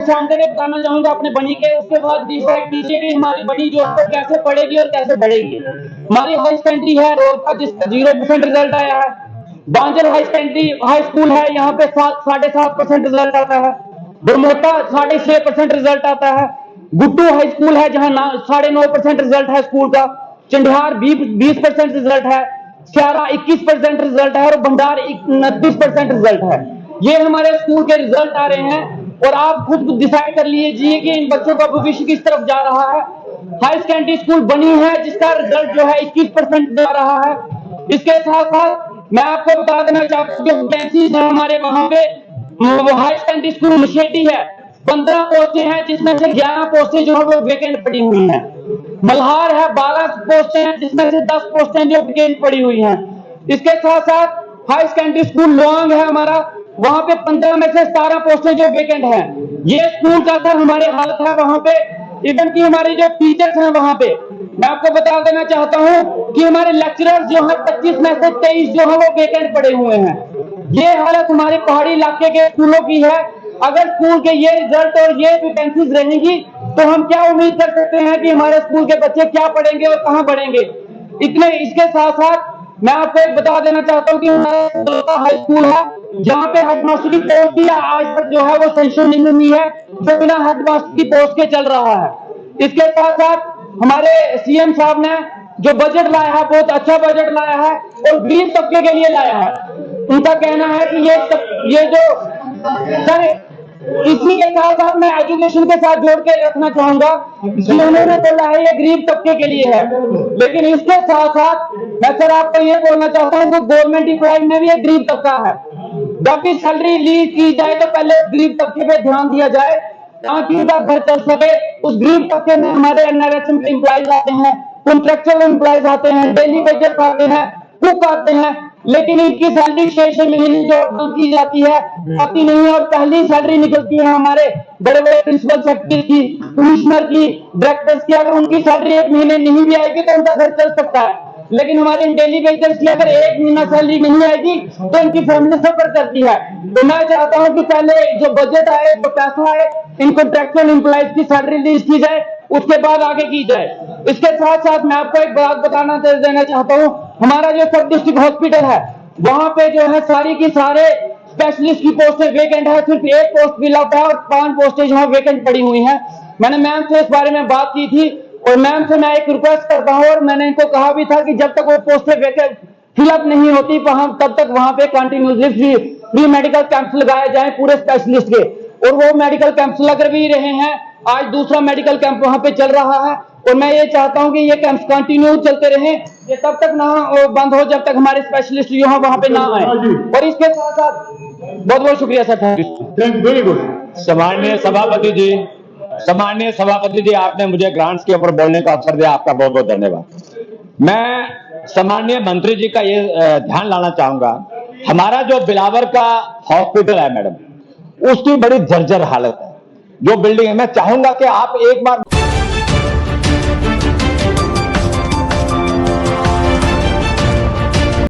जानते बताना चाहूंगा अपने बनी के। उसके बाद नीचे की हमारी बनी जो है कैसे पढ़ेगी और कैसे बढ़ेगी। हमारी हाई सेकेंडरी है रोड का जिसका 0% रिजल्ट आया है। बांजल हाई सेकेंडरी हाई स्कूल है, यहाँ पे 7.5% रिजल्ट आता है। बरमोटा 6.5% रिजल्ट आता है। गुट्टू हाई स्कूल है जहाँ 9.5% रिजल्ट है स्कूल का। चंडिहार 20% रिजल्ट है। स्यारा 21% रिजल्ट है और भंडार 29% रिजल्ट है। ये हमारे स्कूल के रिजल्ट आ रहे हैं और आप खुद डिसाइड कर लीजिए कि इन बच्चों का भविष्य किस तरफ जा रहा है। हाई सेकेंडरी स्कूल बनी है जिसका रिजल्ट जो है 21% जा रहा है। इसके साथ साथ मैं आपको बता देना चाहता हूँ कि वैकेंसीज है हमारे वहां पे। हाई सेकेंडरी स्कूल मशेटी है, 15 पोस्टें हैं जिसमें से 11 पोस्टें जो है वो वेकेंट पड़ी हुई हैं। मल्हार है 12 पोस्टें हैं जिसमें से 10 पोस्टें जो वेकेंट पड़ी हुई हैं। इसके साथ साथ हाई सेकेंडरी स्कूल लोंग है हमारा, वहां पे 15 में से 17 पोस्टें जो वेकेंट हैं। ये स्कूल का सर हमारे हालत है वहां पे। इवन की हमारे जो टीचर्स हैं वहां पे, मैं आपको बता देना चाहता हूं कि हमारे लेक्चरर्स जो है 25 में से 23 जो है वो वेकेंट पड़े हुए हैं। ये हालत हमारे पहाड़ी इलाके के स्कूलों की है। अगर स्कूल के ये रिजल्ट और ये वैकेंसीज रहेंगी तो हम क्या उम्मीद कर सकते हैं कि हमारे स्कूल के बच्चे क्या पढ़ेंगे और कहां बढ़ेंगे। इतने इसके साथ साथ मैं आपको एक बता देना चाहता हूँ कि हमारा हाई स्कूल है जहाँ पे हेडमास्टर की पोस्ट भी आज तक जो है वो सेंशन नहीं हुई है, जो बिना हेडमास्टर की पोस्ट के चल रहा है। इसके साथ साथ हमारे सीएम साहब ने जो बजट लाया है बहुत अच्छा बजट लाया है और गरीब तबके के लिए लाया है। उनका कहना है कि ये जो सर इसी के साथ साथ मैं एजुकेशन के साथ जोड़ के रखना चाहूंगा कि उन्होंने बोला है ये गरीब तबके के लिए है, लेकिन इसके साथ साथ मैं सर आपको ये बोलना चाहता हूँ कि गवर्नमेंट एम्प्लॉय में भी एक गरीब तबका है। जब भी सैलरी रिलीज की जाए तो पहले गरीब तबके पे ध्यान दिया जाए ताकि उनका घर चल सके। उस गरीब तबके में हमारे एनआरएचएम के एम्प्लॉयज आते हैं, कॉन्ट्रेक्चुअल एम्प्लॉयज आते हैं, डेली वेजर आते हैं, कुक आते हैं, लेकिन इनकी सैलरी 6 महीने जो की जाती है आती नहीं है और पहली सैलरी निकलती है हमारे बड़े बड़े प्रिंसिपल सेक्रेटरी की, कमिश्नर की, डायरेक्टर्स की। अगर उनकी सैलरी 1 महीने नहीं भी आएगी तो उनका घर चल सकता है, लेकिन हमारे डेली वेजर्स की अगर 1 महीना सैलरी नहीं आएगी तो इनकी फैमिली सफर करती है। तो मैं चाहता हूं कि पहले जो बजट आए, जो पैसा आए, इन कॉन्ट्रैक्चुअल एम्प्लॉयज की सैलरी रिलीज की जाए, उसके बाद आगे की जाए। इसके साथ साथ मैं आपको एक बात बताना देना चाहता हूँ, हमारा जो सब डिस्ट्रिक्ट हॉस्पिटल है वहां पे जो है सारी की सारे स्पेशलिस्ट की पोस्टें वेकेंट है, सिर्फ एक पोस्ट फिल अप है और 5 पोस्टें जो है वेकेंट पड़ी हुई हैं। मैंने मैम से इस बारे में बात की थी और मैम से मैं एक रिक्वेस्ट करता हूँ और मैंने इनको कहा भी था कि जब तक वो पोस्टें वेकेंट फिलअप नहीं होती तब तक वहां पे कंटिन्यूसली फ्री मेडिकल कैंप्स लगाए जाए पूरे स्पेशलिस्ट के, और वो मेडिकल कैंप्स लग भी रहे हैं। आज दूसरा मेडिकल कैंप वहां पे चल रहा है और मैं ये चाहता हूं कि ये कैंप्स कंटिन्यू चलते रहें, ये तब तक ना बंद हो जब तक हमारे स्पेशलिस्ट जो है वहां पे ना आए। और इसके साथ साथ बहुत बहुत शुक्रिया सर। Very good. सम्माननीय सभापति जी, आपने मुझे ग्रांट्स के ऊपर बोलने का अवसर दिया, आपका बहुत बहुत धन्यवाद। मैं सम्माननीय मंत्री जी का ये ध्यान लाना चाहूंगा, हमारा जो बिलावर का हॉस्पिटल है मैडम, उसकी बड़ी जर्जर हालत है। जो बिल्डिंग है, मैं चाहूंगा कि आप एक बार